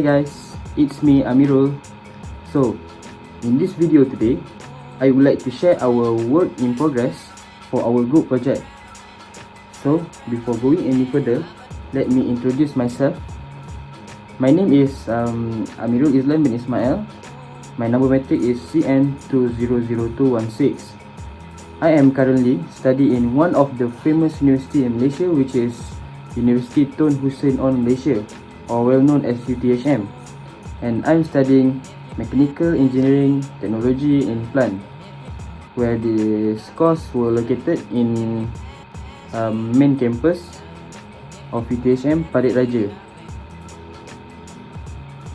guys, it's me Amirul. So, in this video today, I would like to share our work in progress for our group project. So, before going any further, let me introduce myself. My name is Amirul Iezlan bin Ismail. My number metric is CN200216. I am currently studying in one of the famous university in Malaysia, which is University Tun Hussein on Malaysia, or well known as UTHM, and I'm studying Mechanical Engineering Technology in Plant, where the course were located in main campus of UTHM Parit Raja.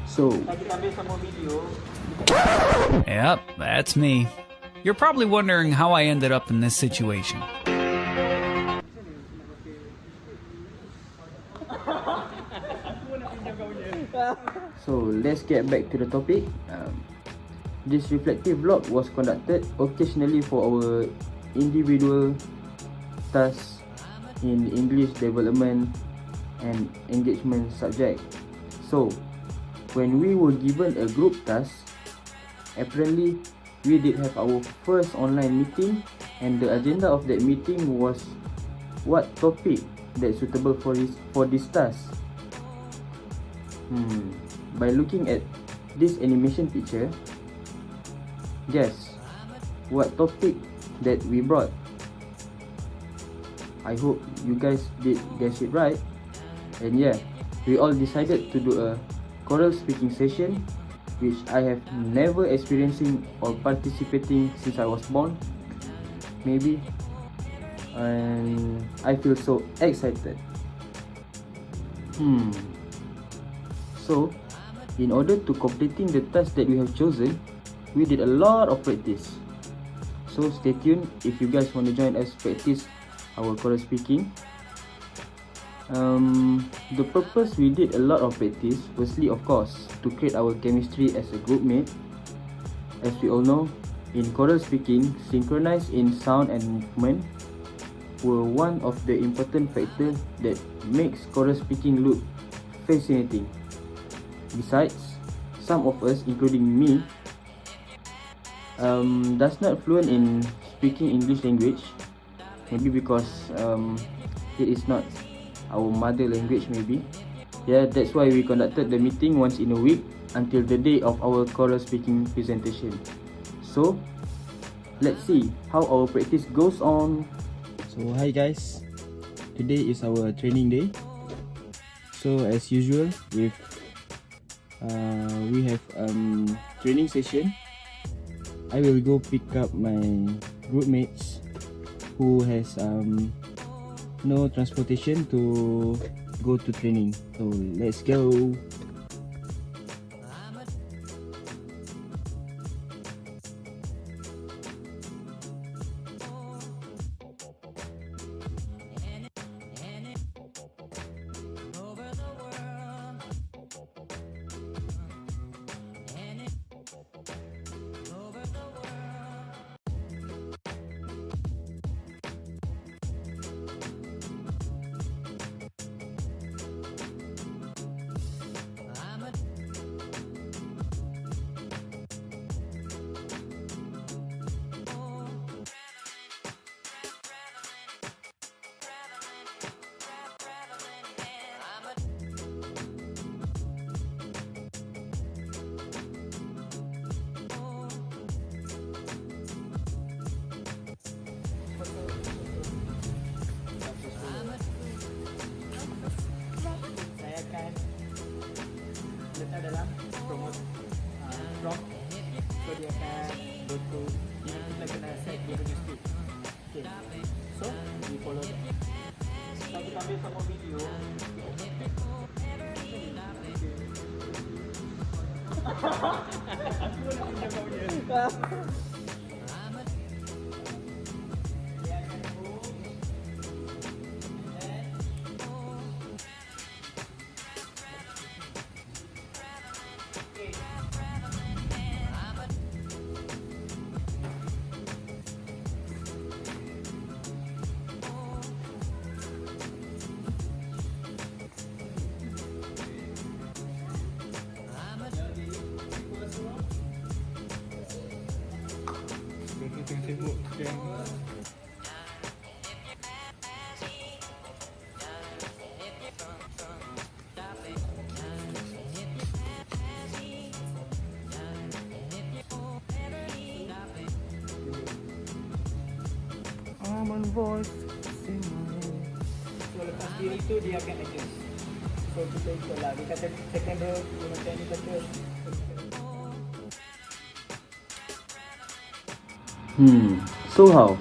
So, yep, that's me. You're probably wondering how I ended up in this situation. So let's get back to the topic. This reflective vlog was conducted occasionally for our individual tasks in English development and engagement subject. So when we were given a group task, apparently we did have our first online meeting, and the agenda of that meeting was what topic that's suitable for this task. By looking at this animation picture, guess what topic that we brought. I hope you guys did guess it right. And yeah, we all decided to do a choral speaking session, which I have never experiencing or participating since I was born, maybe. And I feel so excited. So, in order to completing the task that we have chosen, we did a lot of practice. So stay tuned if you guys want to join us practice our choral speaking. The purpose we did a lot of practice, firstly of course, to create our chemistry as a group mate. As we all know, in choral speaking, synchronized in sound and movement were one of the important factors that makes choral speaking look fascinating. Besides, some of us, including me, does not fluent in speaking English language, maybe because it is not our mother language maybe. Yeah, that's why we conducted the meeting once in a week until the day of our choral speaking presentation. So, let's see how our practice goes on. So, hi guys, today is our training day. So, as usual, we have training session. I will go pick up my group mates who has no transportation to go to training. So let's go. tengah sibuk sekian. Aman voice. So lepas dia itu dia akan adjust. So kita ikutlah. Dia kata second row, dia macam ni kata. So how?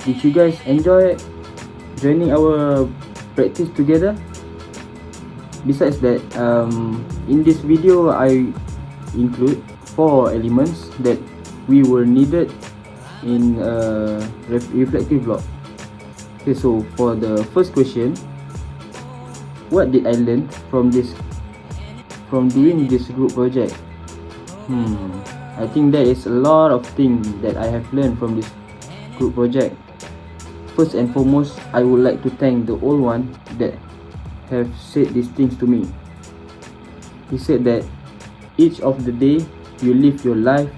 Did you guys enjoy joining our practice together? Besides that, in this video I include 4 elements that we were needed in a reflective log. Okay, so for the first question, what did I learn from doing this group project? I think there is a lot of things that I have learned from this group project. First and foremost, I would like to thank the old one that have said these things to me. He said that each of the day you live your life,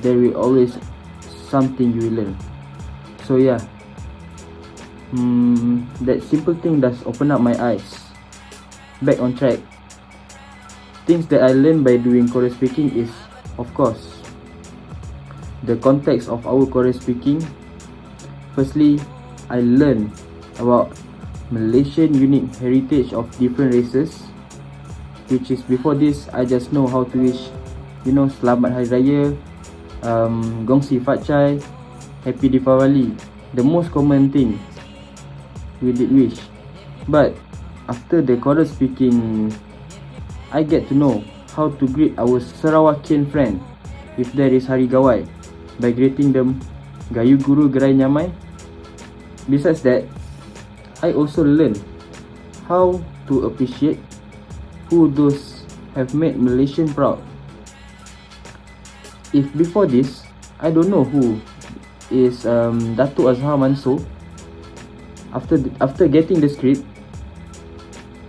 there will always something you will learn. So yeah, that simple thing does open up my eyes. Back on track. Things that I learned by doing chorus speaking is, of course, the context of our chorus speaking. Firstly, I learned about Malaysian unique heritage of different races, which is before this I just know how to wish, Selamat Hari Raya, Gongsi Fat Chai, Happy Deepavali, the most common thing we did wish. But after the chorus speaking, I get to know how to greet our Sarawakian friend if there is Hari Gawai by greeting them Gayu Guru Gerai Nyamai. Besides that, I also learned how to appreciate who those have made Malaysian proud. If before this, I don't know who is Datuk Azhar Mansur. After getting the script,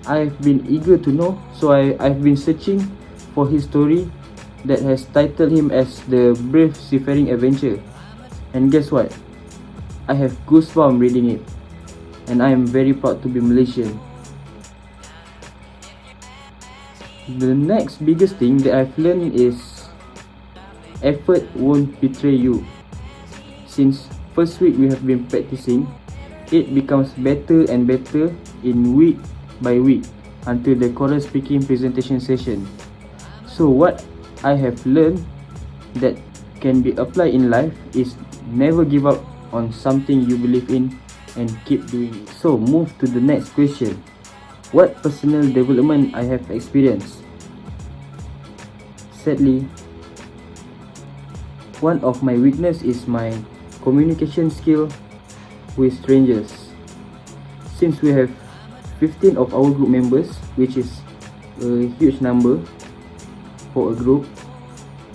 I've been eager to know, so I've been searching for his story that has titled him as the Brave Seafaring Adventure. And guess what? I have goosebumps reading it, and I am very proud to be Malaysian. The next biggest thing that I've learned is effort won't betray you. Since first week we have been practicing, it becomes better and better in week by week until the chorus speaking presentation session. So what I have learned that can be applied in life is never give up on something you believe in and keep doing it. So move to the next question. What personal development I have experienced? Sadly, one of my weakness is my communication skill with strangers. Since we have 15 of our group members, which is a huge number for a group,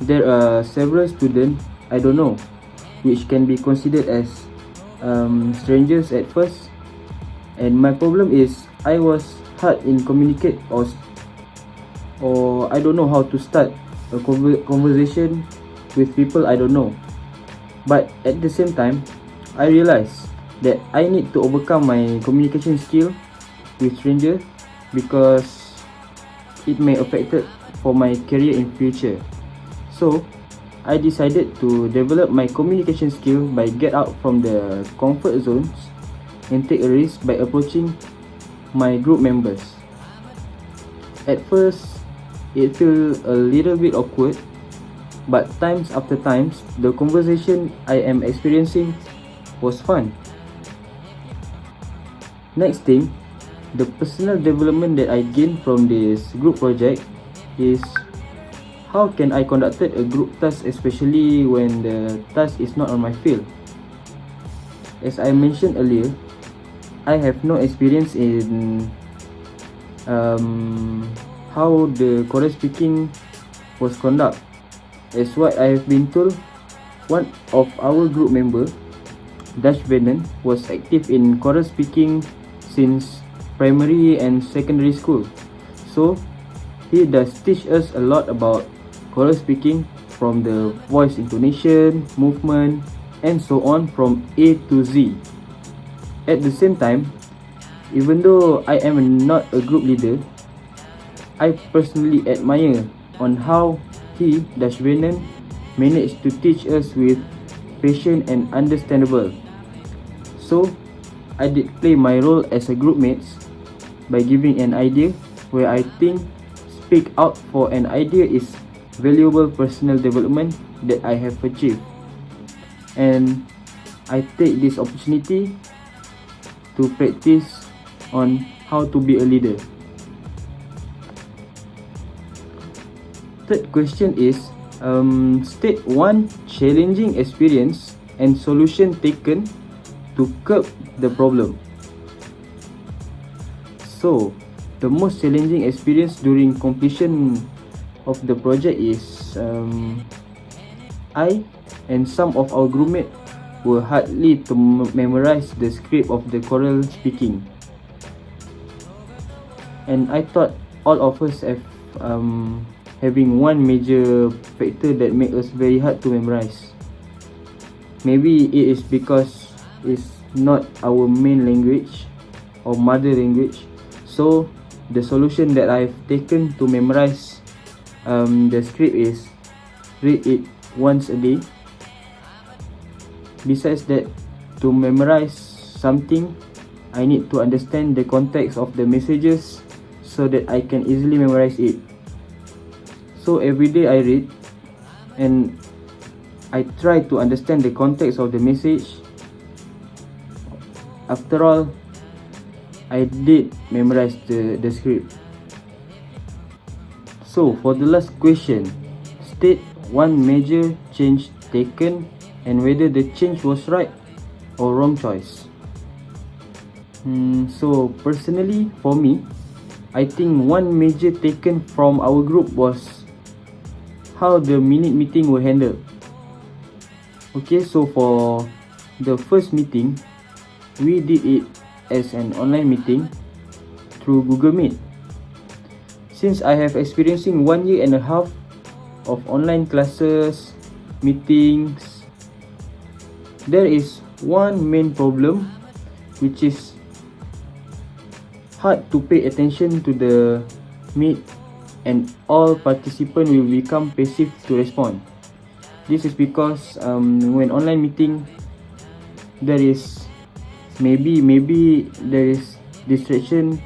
there are several students I don't know, which can be considered as strangers at first, and my problem is I was hard in communicate or I don't know how to start a conversation with people I don't know. But at the same time, I realized that I need to overcome my communication skill with strangers because it may affect it for my career in future. So I decided to develop my communication skill by get out from the comfort zones and take a risk by approaching my group members. At first, it felt a little bit awkward, but times after times, the conversation I am experiencing was fun. Next thing, the personal development that I gained from this group project is how can I conducted a group task, especially when the task is not on my field. As I mentioned earlier, I have no experience in how the chorus speaking was conducted. As what I have been told, one of our group member, Dash Venom, was active in chorus speaking since primary and secondary school. So he does teach us a lot about chorus speaking from the voice intonation, movement, and so on from A to Z. At the same time, even though I am not a group leader, I personally admire on how he, Dashvenan, managed to teach us with patient and understandable. So, I did play my role as a group mates by giving an idea where I think speak out for an idea is valuable personal development that I have achieved. And I take this opportunity to practice on how to be a leader. Third question is, state one challenging experience and solution taken to curb the problem. So, the most challenging experience during completion of the project is I and some of our groupmates were hardly to memorize the script of the choral speaking. And I thought all of us have having one major factor that make us very hard to memorize. Maybe it is because it's not our main language or mother language. So the solution that I've taken to memorize the script is read it once a day. Besides that, to memorize something, I need to understand the context of the messages so that I can easily memorize it. So every day I read and I try to understand the context of the message. After all, I did memorize the script. So for the last question, state one major change taken and whether the change was right or wrong choice. So personally, for me, I think one major taken from our group was how the minute meeting were handled. Okay, so for the first meeting, we did it as an online meeting through Google Meet. Since I have experiencing 1 year and a half of online classes, meetings, there is one main problem, which is hard to pay attention to the meet and all participants will become passive to respond. This is because when online meeting, there is maybe there is distraction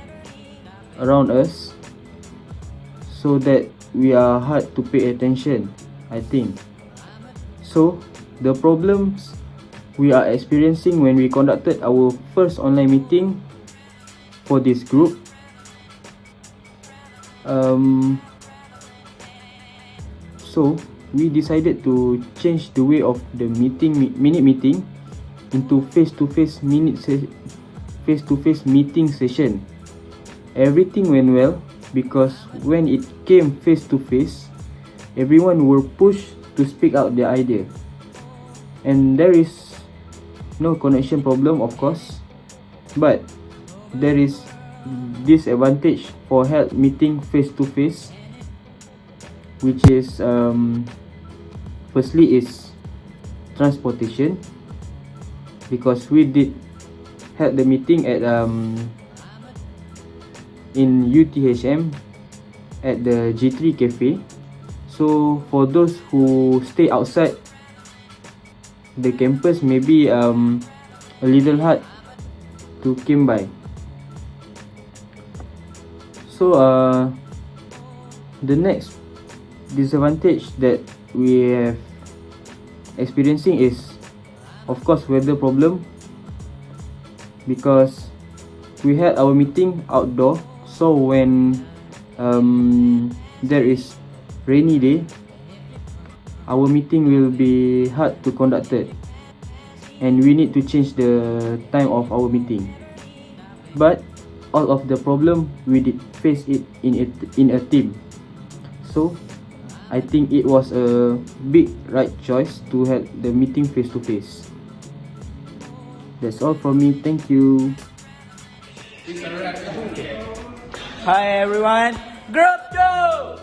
around us, so that we are hard to pay attention, I think. So the problems we are experiencing when we conducted our first online meeting for this group, so we decided to change the way of the minute meeting into face-to-face meeting session. Everything went well because when it came face-to-face, everyone were pushed to speak out their idea, and there is no connection problem, of course, but there is disadvantage for held meeting face-to-face, which is firstly is transportation, because we did held the meeting at in UTHM at the G3 cafe. So for those who stay outside the campus, maybe a little hard to come by. So the next disadvantage that we have experiencing is, of course, weather problem, because we had our meeting outdoor. So when there is rainy day, our meeting will be hard to conduct it, and we need to change the time of our meeting. But all of the problem we did face it in a team. So I think it was a big right choice to have the meeting face to face. That's all from me. Thank you. Hi everyone, Group 2!